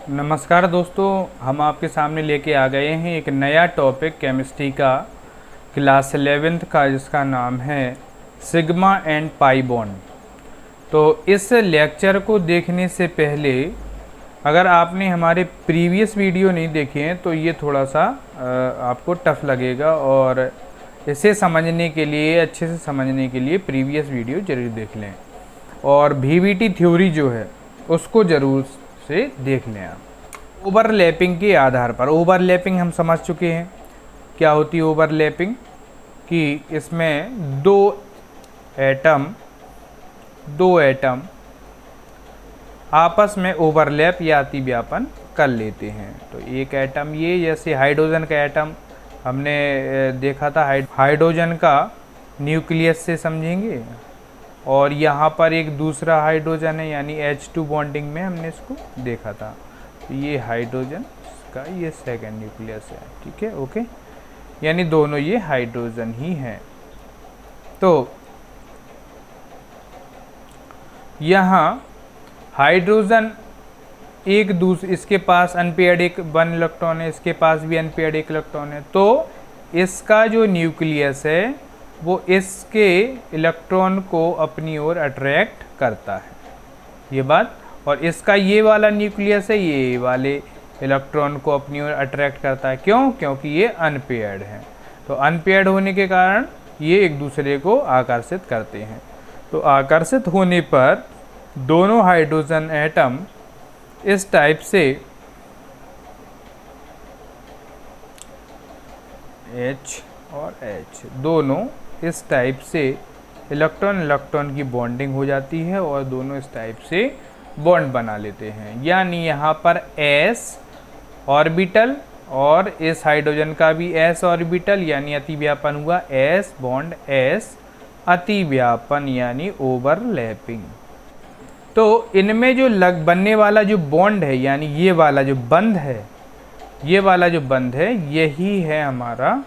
नमस्कार दोस्तों, हम आपके सामने लेके आ गए हैं एक नया टॉपिक केमिस्ट्री का क्लास 11th का, जिसका नाम है सिग्मा एंड पाई बॉन्ड। तो इस लेक्चर को देखने से पहले अगर आपने हमारे प्रीवियस वीडियो नहीं देखे हैं तो ये थोड़ा सा आपको टफ लगेगा, और इसे समझने के लिए, अच्छे से समझने के लिए प्रीवियस वीडियो ज़रूर देख लें, और VBT थ्योरी जो है उसको ज़रूर से देख लें आप। ओवरलैपिंग के आधार पर, ओवरलैपिंग हम समझ चुके हैं क्या होती है ओवरलैपिंग, कि इसमें दो एटम आपस में ओवरलैप या अतिव्यापन कर लेते हैं। तो एक एटम, ये जैसे हाइड्रोजन का एटम हमने देखा था, हाइड्रोजन का न्यूक्लियस से समझेंगे, और यहाँ पर एक दूसरा हाइड्रोजन है यानी H2 बॉन्डिंग में हमने इसको देखा था। तो ये हाइड्रोजन का ये सेकंड न्यूक्लियस है, ठीक है, ओके, यानी दोनों ये हाइड्रोजन ही हैं। तो यहाँ हाइड्रोजन एक दूसरे, इसके पास अनपेयर्ड एक 1 इलेक्ट्रॉन है, इसके पास भी अनपेयर्ड 1 इलेक्ट्रॉन है, तो इसका जो न्यूक्लियस है वो इसके इलेक्ट्रॉन को अपनी ओर अट्रैक्ट करता है, ये बात, और इसका ये वाला न्यूक्लियस है, ये वाले इलेक्ट्रॉन को अपनी ओर अट्रैक्ट करता है। क्यों? क्योंकि ये अनपेयर्ड है। तो अनपेयर्ड होने के कारण ये एक दूसरे को आकर्षित करते हैं। तो आकर्षित होने पर दोनों हाइड्रोजन एटम इस टाइप से H और H दोनों इस टाइप से इलेक्ट्रॉन की बॉन्डिंग हो जाती है, और दोनों इस टाइप से बॉन्ड बना लेते हैं। यानी यहाँ पर S ऑर्बिटल और इस हाइड्रोजन का भी S ऑर्बिटल, यानी अतिव्यापन हुआ S बॉन्ड S, अतिव्यापन यानी ओवरलैपिंग। तो इनमें जो बनने वाला जो बॉन्ड है, यानी ये वाला जो बंध है, ये वाला जो बंध है, यही है हमारा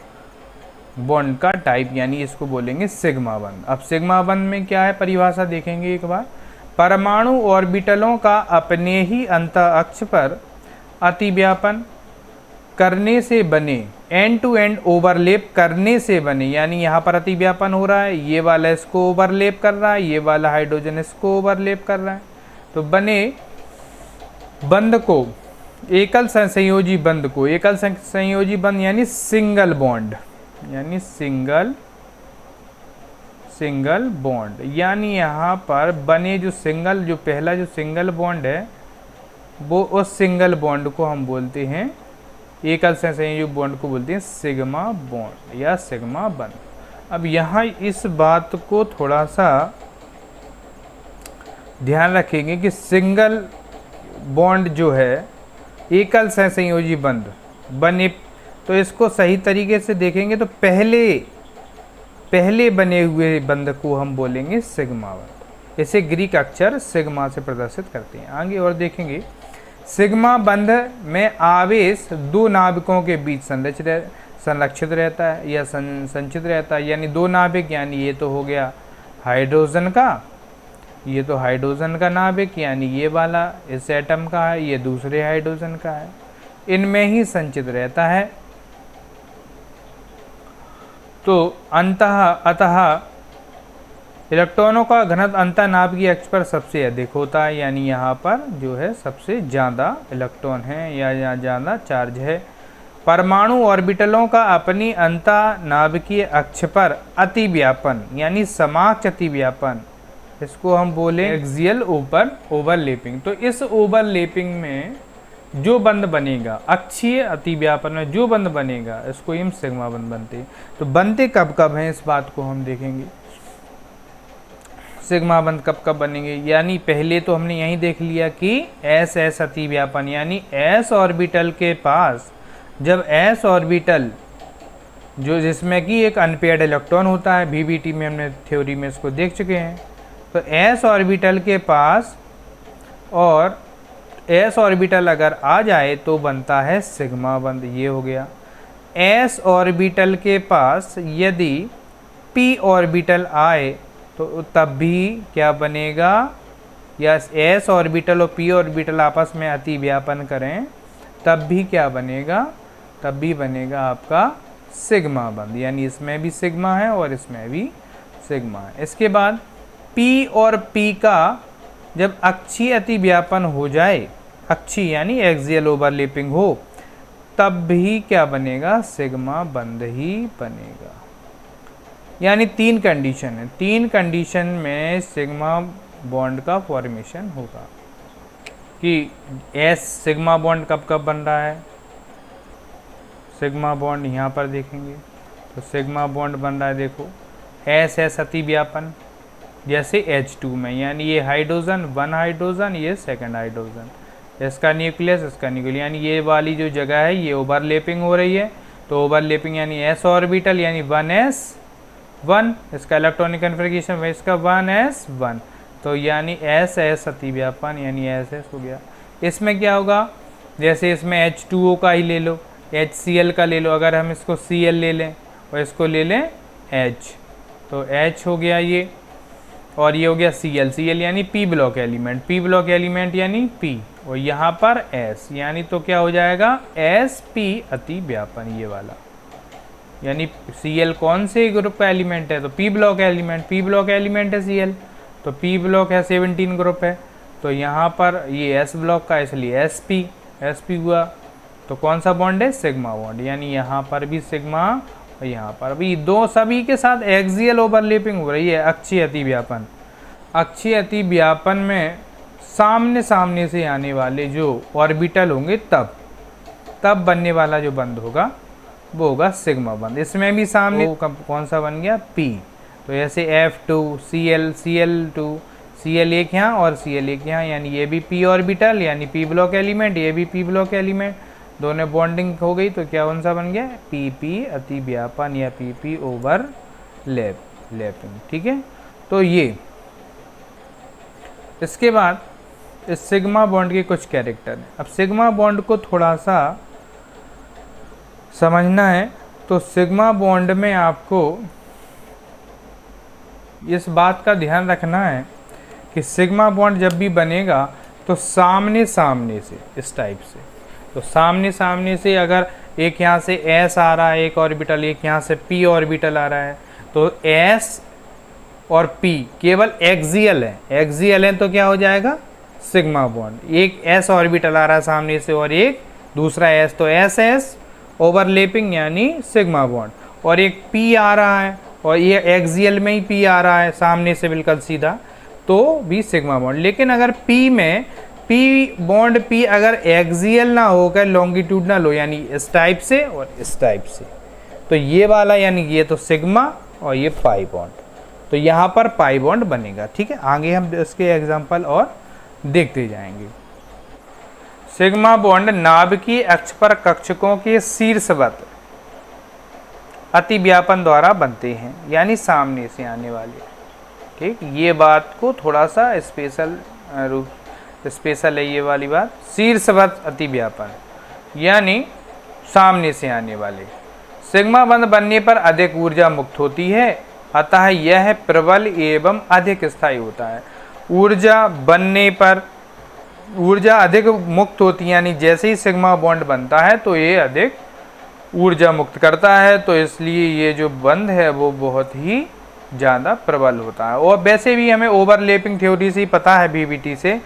बॉन्ड का टाइप, यानी इसको बोलेंगे सिग्मा बंध। अब सिग्मा बंध में क्या है, परिभाषा देखेंगे एक बार। परमाणु ऑर्बिटलों का अपने ही अंतः अक्ष पर अतिव्यापन करने से बने, एंड टू एंड ओवरलैप करने से बने, यानी यहाँ पर अतिव्यापन हो रहा है, ये वाला इसको ओवरलैप कर रहा है, ये वाला हाइड्रोजन इसको ओवरलैप कर रहा है, तो बने बंध को, एकल संयोजी बंध को, एकल संयोजी बंध यानी सिंगल बॉन्ड, यानी सिंगल बॉन्ड, यानी यहाँ पर बने जो पहला जो सिंगल बॉन्ड है, वो उस सिंगल बॉन्ड को हम बोलते हैं, एकल संयोजी बॉन्ड को बोलते हैं सिग्मा बॉन्ड या सिग्मा बंध। अब यहाँ इस बात को थोड़ा सा ध्यान रखेंगे कि सिंगल बॉन्ड जो है, एकल संयोजी बंध बने, तो इसको सही तरीके से देखेंगे तो पहले बने हुए बंध को हम बोलेंगे सिग्मा बंध। इसे ग्रीक अक्षर सिग्मा से प्रदर्शित करते हैं। आगे और देखेंगे, सिग्मा बंध में आवेश दो नाभिकों के बीच संरक्षित रहता है या संचित रहता है, यानी दो नाभिक, यानी ये तो हो गया हाइड्रोजन का, ये तो हाइड्रोजन का नाभिक, यानी ये वाला इस एटम का है, ये दूसरे हाइड्रोजन का है, इनमें ही संचित रहता है। तो अतः इलेक्ट्रॉनों का घनत्व अंतःनाभिकीय अक्ष पर सबसे अधिक होता है, यानी यहाँ पर जो है सबसे ज़्यादा इलेक्ट्रॉन है या ज़्यादा चार्ज है। परमाणु ऑर्बिटलों का अपनी अंतःनाभिकीय अक्ष पर अतिव्यापन यानी समाक्ष अतिव्यापन, इसको हम बोले एक्सियल ओवरलैपिंग। तो इस ओवरलैपिंग में जो बंध बनेगा, अक्षीय अतिव्यापन में जो बंध बनेगा, इसको हम सिग्मा बंध बनते हैं। तो बनते कब कब हैं, इस बात को हम देखेंगे। सिग्मा बंध कब कब बनेंगे, यानी पहले तो हमने यही देख लिया कि S अतिव्यापन, यानी S ऑर्बिटल के पास, जब S ऑर्बिटल जो जिसमें कि एक अनपेयर्ड इलेक्ट्रॉन होता है, VBT में हमने थ्योरी में इसको देख चुके हैं, तो S ऑर्बिटल के पास, और S ऑर्बिटल अगर आ जाए तो बनता है सिग्मा बंध, ये हो गया। S ऑर्बिटल के पास यदि P ऑर्बिटल आए तो तब भी क्या बनेगा, या s ऑर्बिटल और p ऑर्बिटल आपस में अति व्यापन करें तब भी क्या बनेगा, तब भी बनेगा आपका सिग्मा बंध, यानी इसमें भी सिग्मा है और इसमें भी सिग्मा है। इसके बाद p और p का जब अक्षीय अति व्यापन हो जाए, अक्षीय यानी एक्सियल ओवरलैपिंग हो, तब भी क्या बनेगा, सिग्मा बंध ही बनेगा। यानी 3 कंडीशन है, 3 कंडीशन में सिग्मा बॉन्ड का फॉर्मेशन होगा। कि एस सिग्मा बॉन्ड कब कब बन रहा है, सिग्मा बॉन्ड यहाँ पर देखेंगे तो सिग्मा बॉन्ड बन रहा है, देखो एस एस अति व्यापन जैसे H2 में, यानी ये हाइड्रोजन 1 हाइड्रोजन, ये सेकंड हाइड्रोजन, इसका न्यूक्लियस इसका न्यूक्लियस, यानी ये वाली जो जगह है ये ओवरलैपिंग हो रही है, तो ओवरलैपिंग यानी s ऑर्बिटल यानी 1s1, इसका इलेक्ट्रॉनिक कन्फिग्रेशन इसका 1s1, तो यानी एस एस अति व्यापन यानी एस एस हो गया। इसमें क्या होगा, जैसे इसमें H2O का ही ले लो, HCl का ले लो, अगर हम इसको Cl ले लें और इसको ले लें H, तो H हो गया ये, और ये हो गया Cl, Cl यानी P block element, P block element यानी P, और यहाँ पर S, यानी तो क्या हो जाएगा Sp अति व्यापन ये वाला, यानी Cl कौन से ग्रुप का एलिमेंट है, तो P block element, P block element है Cl, तो P ब्लॉक है 17 ग्रुप है, तो यहाँ पर ये S ब्लॉक का इसलिए Sp हुआ, तो कौन सा बॉन्ड है, सिग्मा बॉन्ड, यानी यहाँ पर भी सिग्मा और यहाँ पर भी, दो सभी के साथ एक्सियल ओवरलैपिंग हो रही है। अक्षीय अति व्यापन, अक्षीय अति व्यापन में सामने सामने से आने वाले जो ऑर्बिटल होंगे तब बनने वाला जो बंध होगा वो होगा सिग्मा बंध। इसमें भी सामने कौन सा बन गया, P, तो ऐसे F2 Cl Cl2 Cl एक यहाँ और Cl एक यहाँ, यानी ये भी P ऑर्बिटल यानी P ब्लॉक एलिमेंट, ये भी P ब्लॉक एलिमेंट, दोनों बॉन्डिंग हो गई, तो क्या कौन सा बन गया, PP अति व्यापन या PP ओवरलैपिंग। ठीक है, तो ये इसके बाद इस सिग्मा बॉन्ड के कुछ कैरेक्टर हैं। अब सिग्मा बॉन्ड को थोड़ा सा समझना है, तो सिग्मा बॉन्ड में आपको इस बात का ध्यान रखना है कि सिग्मा बॉन्ड जब भी बनेगा तो सामने सामने से, इस टाइप से, तो सामने सामने से अगर एक यहाँ से S आ रहा है एक ऑर्बिटल, एक यहाँ से P ऑर्बिटल आ रहा है, तो S और P केवल एक्सियल है, तो क्या हो जाएगा, सिग्मा बॉन्ड। एक S ऑर्बिटल आ रहा है सामने से और एक दूसरा S, तो SS ओवरलैपिंग यानी सिग्मा बॉन्ड, और एक P आ रहा है और ये एक्सियल में ही P आ रहा है सामने से बिल्कुल सीधा, तो भी सिग्मा बॉन्ड। लेकिन अगर P में P बॉन्ड P अगर एक्सियल ना होकर लॉन्गिट्यूडनल हो, यानी इस टाइप से और इस टाइप से, तो ये वाला यानी ये तो सिग्मा और ये पाई बॉन्ड, तो यहाँ पर पाई बॉन्ड बनेगा। ठीक है, आगे हम इसके एग्जांपल और देखते जाएंगे। सिग्मा बॉन्ड नाभिकीय अक्ष पर कक्षकों के शीर्षवत अति व्यापन द्वारा बनते हैं, यानी सामने से आने वाले। ठीक, ये बात को थोड़ा सा स्पेशल है ये वाली बात, शीर्षवत अति व्यापन यानी सामने से आने वाले। सिग्मा बंध बनने पर अधिक ऊर्जा मुक्त होती है, अतः यह प्रबल एवं अधिक स्थायी होता है। ऊर्जा बनने पर ऊर्जा अधिक मुक्त होती है, यानी जैसे ही सिग्मा बॉन्ड बनता है तो ये अधिक ऊर्जा मुक्त करता है, तो इसलिए ये जो बंध है वो बहुत ही ज़्यादा प्रबल होता है। और वैसे भी हमें ओवरलैपिंग थ्योरी से पता है बीबीटी से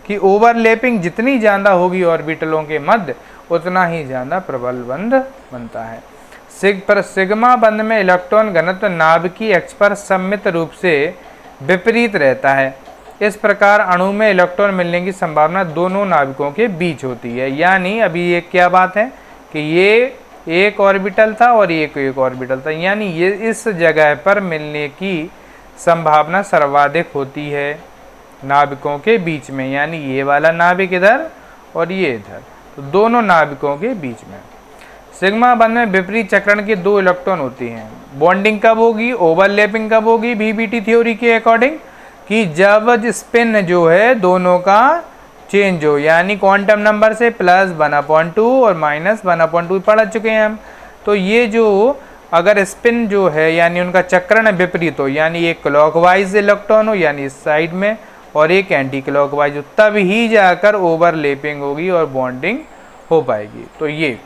कि ओवरलैपिंग जितनी ज़्यादा होगी ऑर्बिटलों के मध्य उतना ही ज़्यादा प्रबल बंध बनता है। सिग्मा बंध में इलेक्ट्रॉन घनत्व नाभिकीय अक्ष पर सममित रूप से विपरीत रहता है। इस प्रकार अणु में इलेक्ट्रॉन मिलने की संभावना दोनों नाभिकों के बीच होती है। यानी अभी ये क्या बात है कि ये एक ऑर्बिटल था और एक ऑर्बिटल था, यानी ये इस जगह पर मिलने की संभावना सर्वाधिक होती है नाभिकों के बीच में, यानी ये वाला नाभिक इधर और ये इधर, तो दोनों नाभिकों के बीच में। सिग्मा बंध में विपरीत चक्रण के 2 इलेक्ट्रॉन होती हैं। बॉन्डिंग कब होगी, ओवरलैपिंग कब होगी बीबीटी थ्योरी के अकॉर्डिंग, कि जब स्पिन जो है दोनों का चेंज हो, यानी क्वांटम नंबर से +1/2 और -1/2 पढ़ चुके हैं हम। तो ये जो अगर स्पिन जो है यानी उनका चक्रण विपरीत हो, यानी एक क्लॉकवाइज इलेक्ट्रॉन हो यानी इस साइड में, और एक एंटी क्लॉकवाइज, तब ही जाकर ओवरलैपिंग होगी और बॉन्डिंग हो पाएगी।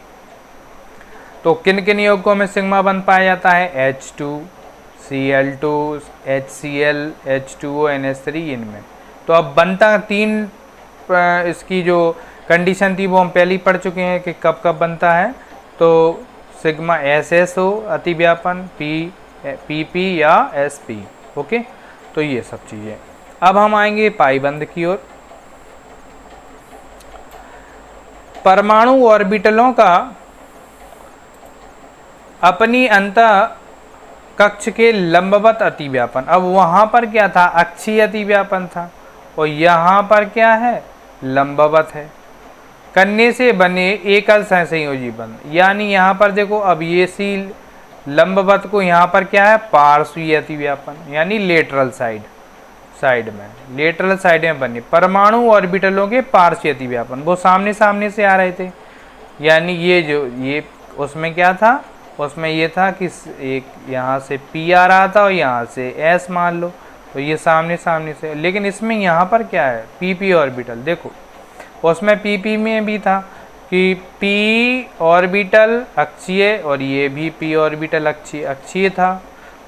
तो किन किन यौगिकों में सिग्मा बंध पाया जाता है? H2, Cl2, HCl, H2O, NH3 इनमें। तो अब बनता 3 इसकी जो कंडीशन थी वो हम पहले ही पढ़ चुके हैं कि कब कब बनता है। तो सिग्मा SS हो अतिव्यापन, PP या SP। ओके, तो ये सब चीज़ें। अब हम आएंगे पाई बंध की ओर। परमाणु ऑर्बिटलों का अपनी अंतः कक्ष के लंबवत अतिव्यापन। अब वहां पर क्या था? अक्षीय अतिव्यापन था, और यहाँ पर क्या है? लंबवत है। करने से बने एकल सहसंयोजी बंध। यानी यहाँ पर देखो, अब ये सी लंबवत को यहाँ पर क्या है? पार्श्वीय अतिव्यापन, यानी लेटरल साइड में बने परमाणु ऑर्बिटलों के पार्श्वीय अतिव्यापन। वो सामने सामने से आ रहे थे, यानी ये उसमें क्या था? उसमें ये था कि एक यहाँ से P आ रहा था और यहाँ से S मान लो, तो ये सामने सामने से। लेकिन इसमें यहाँ पर क्या है? PP orbital. देखो उसमें PP में भी था कि P ऑर्बिटल अक्षीय और ये भी P ऑर्बिटल अक्षीय था।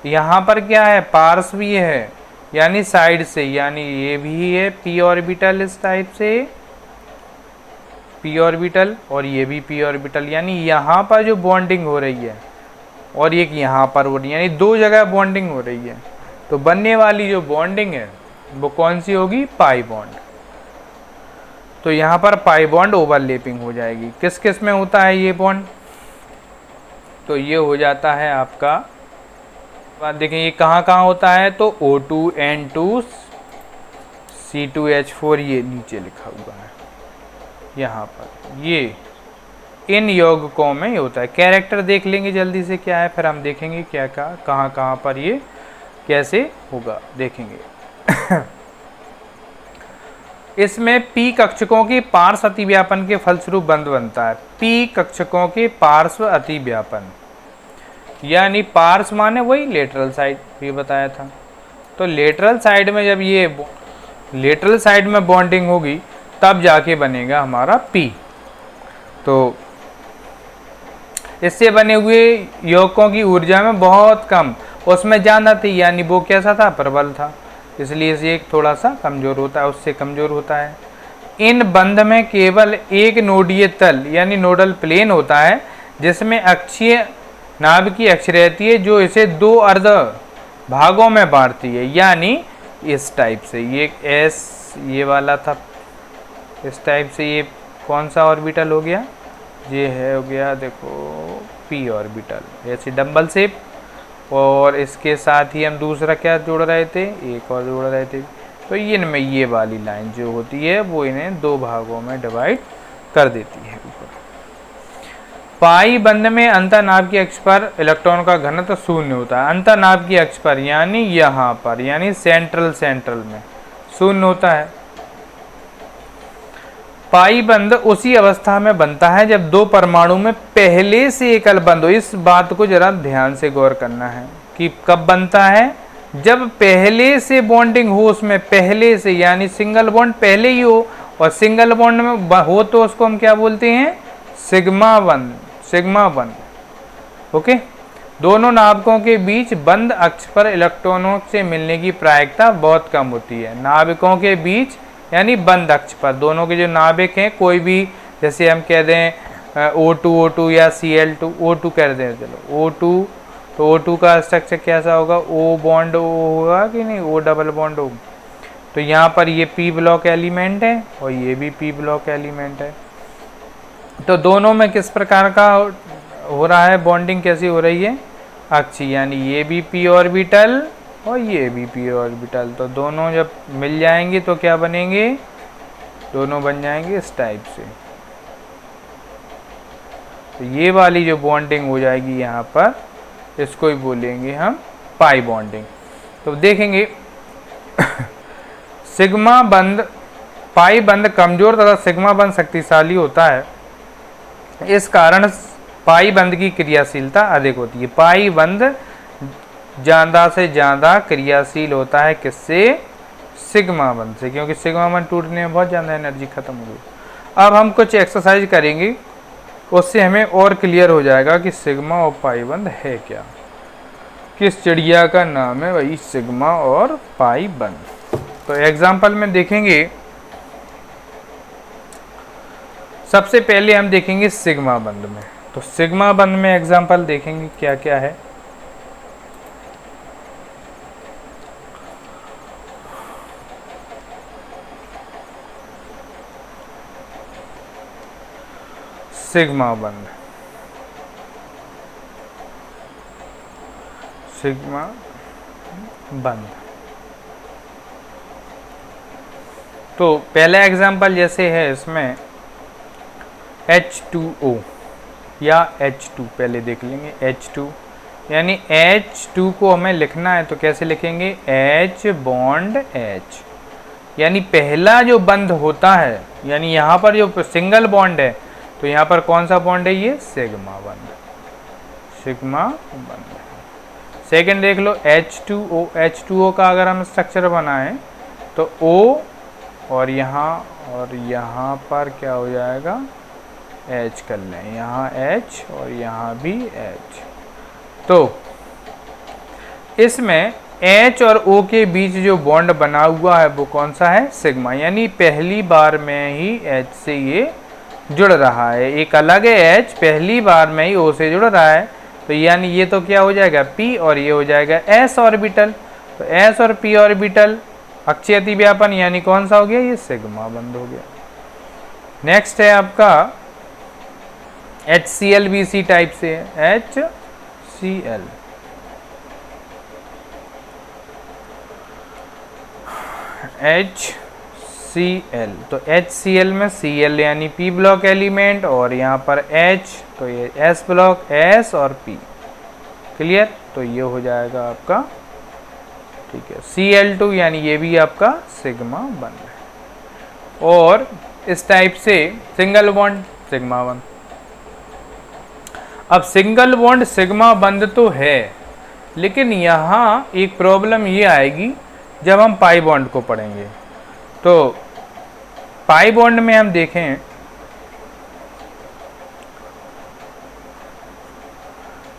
यहाँ पर क्या है? पार्श्वीय है, यानी साइड से, यानी ये भी है P ऑर्बिटल इस टाइप से, P ऑर्बिटल, और ये भी P ऑर्बिटल। यानी यहाँ पर जो बॉन्डिंग हो रही है और एक यहाँ पर हो रही है, यानी 2 जगह बॉन्डिंग हो रही है। तो बनने वाली जो बॉन्डिंग है वो कौन सी होगी? Pi bond. तो यहाँ पर पाई बॉन्ड ओवरलैपिंग हो जाएगी। किस किस में होता है ये बॉन्ड? तो ये हो जाता है आपका, बात देखें ये कहाँ कहाँ होता है? तो O2N2 C2H4, ये नीचे लिखा हुआ है यहाँ पर, ये इन यौगिकों में होता है। कैरेक्टर देख लेंगे जल्दी से क्या है, फिर हम देखेंगे क्या कहाँ कहाँ पर ये कैसे होगा, देखेंगे। इसमें P कक्षकों के पार्श्व अतिव्यापन के फलस्वरूप बंध बनता है। P कक्षकों के पार्श्व अतिव्यापन, यानी पार्श्व माने वही लेटरल साइड भी बताया था। तो लेटरल साइड में जब ये लेटरल साइड में बॉन्डिंग होगी तब जाके बनेगा हमारा P। तो इससे बने हुए यौगिकों की ऊर्जा में बहुत कम, उसमें ज़्यादा थी, यानी वो कैसा था? प्रबल था, इसलिए इसे एक थोड़ा सा कमज़ोर होता है, उससे कमज़ोर होता है। इन बंध में केवल एक नोडीय तल यानी नोडल प्लेन होता है, जिसमें अक्षीय नाभ की अक्ष रहती है, जो इसे 2 अर्ध भागों में बांटती है। यानी इस टाइप से ये S ये वाला था, इस टाइप से ये कौन सा ऑर्बिटल हो गया? ये है हो गया देखो P ऑर्बिटल, ऐसे डंबल शेप। और इसके साथ ही हम दूसरा क्या जोड़ रहे थे? एक और जोड़ रहे थे। तो इनमें ये वाली लाइन जो होती है वो इन्हें 2 भागों में डिवाइड कर देती है। पाई बंध में अंतःनाभ की अक्ष पर इलेक्ट्रॉन का घनत्व 0 होता है। अंतःनाभ की अक्ष पर यानी यहाँ पर, यानी सेंट्रल में 0 होता है। पाई बंध उसी अवस्था में बनता है जब 2 परमाणु में पहले से एकल बंध हो। इस बात को जरा ध्यान से गौर करना है कि कब बनता है? जब पहले से बॉन्डिंग हो, उसमें पहले से, यानी सिंगल बॉन्ड पहले ही हो, और सिंगल बॉन्ड में हो तो उसको हम क्या बोलते हैं? सिग्मा बंध। ओके, दोनों नाभिकों के बीच बंध अक्ष पर इलेक्ट्रॉनों से मिलने की प्रायिकता बहुत कम होती है। नाभिकों के बीच यानी बंध अक्ष पर दोनों के जो नाभिक हैं, कोई भी, जैसे हम कह दें O2 या Cl2, O2 कह दें, चलो O2, तो O2 का स्ट्रक्चर कैसा होगा? O बॉन्ड होगा कि नहीं? O डबल बॉन्ड हो। तो यहाँ पर ये P ब्लॉक एलिमेंट है और ये भी P ब्लॉक एलिमेंट है। तो दोनों में किस प्रकार का हो रहा है बॉन्डिंग? कैसी हो रही है? अक्षीय, यानी ये भी P ऑर्बिटल और ये भी P ऑर्बिटल। तो दोनों जब मिल जाएंगे तो क्या बनेंगे? दोनों बन जाएंगे इस टाइप से। तो ये वाली जो बॉन्डिंग हो जाएगी यहाँ पर, इसको ही बोलेंगे हम पाई बॉन्डिंग। तो देखेंगे सिग्मा बंध, पाई बंध कमजोर तथा सिग्मा बंध शक्तिशाली होता है। इस कारण पाई बंध की क्रियाशीलता अधिक होती है। पाई बंध ज़्यादा से ज़्यादा क्रियाशील होता है किससे? सिग्मा बंध से, क्योंकि सिग्मा बंध टूटने में बहुत ज़्यादा एनर्जी खत्म हो गई। अब हम कुछ एक्सरसाइज करेंगे, उससे हमें और क्लियर हो जाएगा कि सिग्मा और पाई बंध है क्या। किस चिड़िया का नाम है वही सिग्मा और पाई बंध। तो एग्जाम्पल में देखेंगे, सबसे पहले हम देखेंगे सिग्मा बंध में। तो सिग्मा बंध में एग्जाम्पल देखेंगे क्या क्या है। सिग्मा बंध, सिग्मा बंध। तो पहला एग्जाम्पल जैसे है इसमें H2O या H2 पहले देख लेंगे। H2 यानी H2 को हमें लिखना है तो कैसे लिखेंगे, H बॉन्ड H, यानी पहला जो बंध होता है, यानी यहाँ पर जो सिंगल बॉन्ड है तो यहाँ पर कौन सा बॉन्ड है, ये सिग्मा बंध, सिग्मा बंध। सेकंड देख लो H2O, H2O का अगर हम स्ट्रक्चर बनाएं तो O और यहाँ पर क्या हो जाएगा, H कर लें, यहाँ H और यहाँ भी H। तो इसमें H और O के बीच जो बॉन्ड बना हुआ है वो कौन सा है, सिग्मा, यानी पहली बार में ही H से ये जुड़ रहा है। एक अलग है H, पहली बार में ही O से जुड़ रहा है, तो यानी ये तो क्या हो जाएगा P और ये हो जाएगा S ऑर्बिटल। तो S और P ऑर्बिटल अक्षीय अतिव्यापन, यानी कौन सा हो गया, ये सिग्मा बंध हो गया। नेक्स्ट है आपका HCl भी इसी टाइप से है, HCl। HCl, तो HCl में Cl यानी P ब्लॉक एलिमेंट और यहाँ पर H, तो ये S ब्लॉक, S और P, क्लियर। तो ये हो जाएगा आपका, ठीक है, Cl2 यानी ये भी आपका सिग्मा बंध है। और इस टाइप से सिंगल बॉन्ड सिग्मा बंध। अब सिंगल बॉन्ड सिग्मा बंध तो है, लेकिन यहाँ एक प्रॉब्लम ये आएगी जब हम पाई बॉन्ड को पढ़ेंगे। तो पाई बॉन्ड में हम देखें,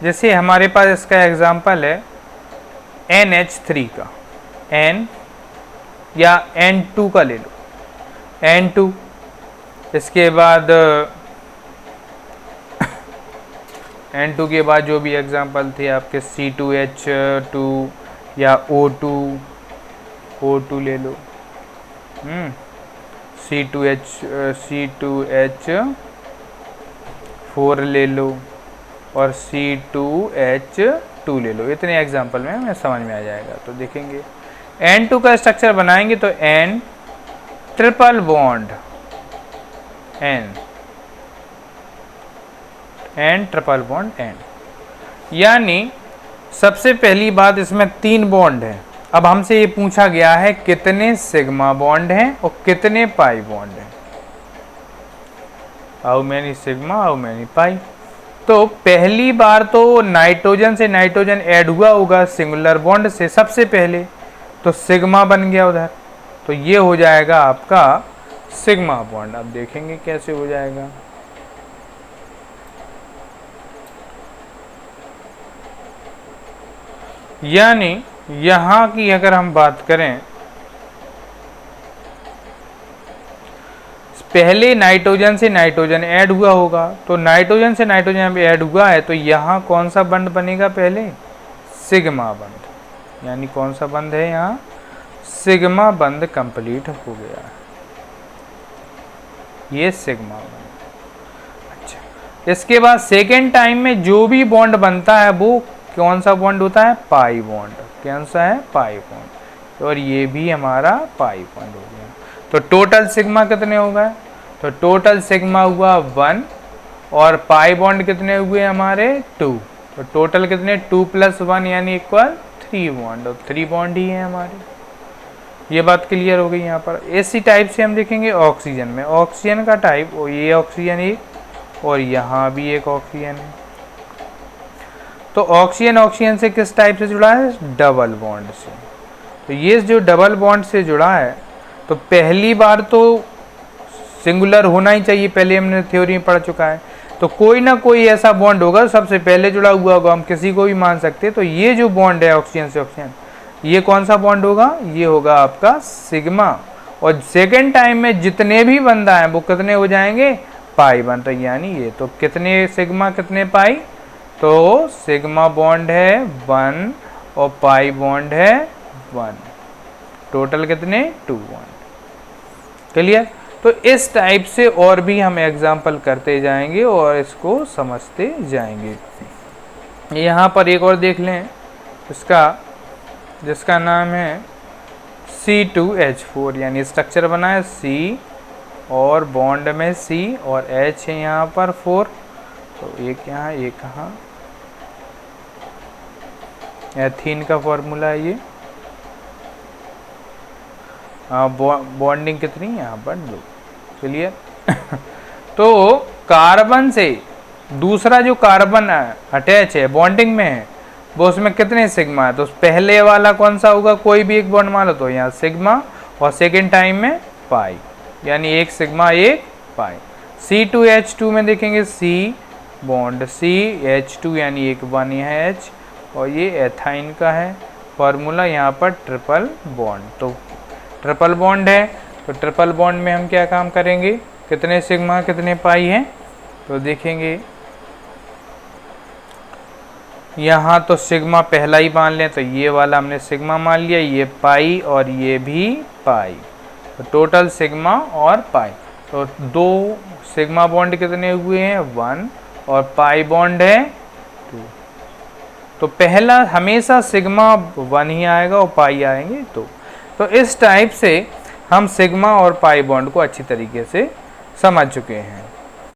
जैसे हमारे पास इसका एग्जांपल है NH3 का, N या N2 का ले लो, N2। इसके बाद N2 के बाद जो भी एग्जांपल थे आपके C2H2 या O2 ले लो, C2H4 ले लो और C2H2 ले लो। इतने एग्जांपल में हमें समझ में आ जाएगा। तो देखेंगे N2 का स्ट्रक्चर बनाएंगे तो N triple bond N triple bond N, यानी सबसे पहली बात इसमें 3 बॉन्ड है। अब हमसे ये पूछा गया है कितने सिग्मा बॉन्ड हैं और कितने पाई बॉन्ड हैं, how many sigma how many pi. तो पहली बार तो नाइट्रोजन से नाइट्रोजन ऐड हुआ होगा सिंगुलर बॉन्ड से सबसे पहले, तो सिग्मा बन गया उधर, तो ये हो जाएगा आपका सिग्मा बॉन्ड। अब देखेंगे कैसे हो जाएगा। यानी यहाँ की अगर हम बात करें, पहले नाइट्रोजन से नाइट्रोजन ऐड हुआ होगा, तो नाइट्रोजन से नाइट्रोजन ऐड हुआ है तो यहाँ कौन सा बंध बनेगा, पहले सिग्मा बंध, यानी कौन सा बंध है, यहाँ सिग्मा बंध कंप्लीट हो गया, ये सिग्मा बंध। अच्छा, इसके बाद सेकेंड टाइम में जो भी बॉन्ड बनता है वो कौन सा बॉन्ड होता है, पाई बॉन्ड। कौन सा है, पाई बॉन्ड, और ये भी हमारा पाई बॉन्ड हो गया। तो टोटल सिग्मा कितने हो गए, तो टोटल सिग्मा हुआ 1 और पाई बॉन्ड कितने हुए हमारे 2, तो टोटल कितने 2 + 1 यानी इक्वल 3 बॉन्ड, और 3 बॉन्ड ही है हमारे। ये बात क्लियर हो गई। यहाँ पर इसी टाइप से हम देखेंगे ऑक्सीजन में, ऑक्सीजन का टाइप, ये ऑक्सीजन एक और यहाँ भी एक ऑक्सीजन है। तो ऑक्सीजन ऑक्सीजन से किस टाइप से जुड़ा है, डबल बॉन्ड से। तो ये जो डबल बॉन्ड से जुड़ा है तो पहली बार तो सिंगुलर होना ही चाहिए, पहले हमने थ्योरी में पढ़ चुका है। तो कोई ना कोई ऐसा बॉन्ड होगा सबसे पहले जुड़ा हुआ होगा, हम किसी को भी मान सकते हैं। तो ये जो बॉन्ड है ऑक्सीजन से ऑक्सीजन, ये कौन सा बॉन्ड होगा, ये होगा आपका सिग्मा। और सेकेंड टाइम में जितने भी बंदा है वो कितने हो जाएंगे, पाई बन रही, यानी ये तो कितने सिग्मा कितने पाई, तो सिग्मा बॉन्ड है 1 और पाई बॉन्ड है 1, टोटल कितने 2 बॉन्ड। क्लियर। तो इस टाइप से और भी हम एग्जाम्पल करते जाएंगे और इसको समझते जाएंगे। यहाँ पर एक और देख लें इसका, जिसका नाम है C2H4, यानी स्ट्रक्चर बना है C और बॉन्ड में C और H है यहाँ पर 4, तो एक यहाँ एक कहाँ, एथीन का फॉर्मूला है ये। बॉन्डिंग कितनी यहाँ पर 2। क्लियर। तो कार्बन से दूसरा जो कार्बन अटैच है बॉन्डिंग में है वो उसमें कितने सिग्मा है, तो पहले वाला कौन सा होगा, कोई भी एक बॉन्ड मान लो, तो यहाँ सिग्मा और सेकेंड टाइम में पाई, यानी एक सिग्मा एक पाई। C2H2 में देखेंगे C बॉन्ड CH2 यानी एक 1 है H, और ये एथाइन का है फॉर्मूला यहाँ पर ट्रिपल बॉन्ड। तो ट्रिपल बॉन्ड है तो ट्रिपल बॉन्ड में हम क्या काम करेंगे, कितने सिग्मा कितने पाई हैं, तो देखेंगे यहाँ तो सिग्मा पहला ही मान लें, तो ये वाला हमने सिग्मा मान लिया, ये पाई और ये भी पाई, तो टोटल सिग्मा और पाई। तो 2 सिग्मा बॉन्ड कितने हुए हैं 1 और पाई बॉन्ड है 2। तो पहला हमेशा सिग्मा 1 ही आएगा और पाई आएंगे 2। तो इस टाइप से हम सिग्मा और पाई बॉन्ड को अच्छी तरीके से समझ चुके हैं।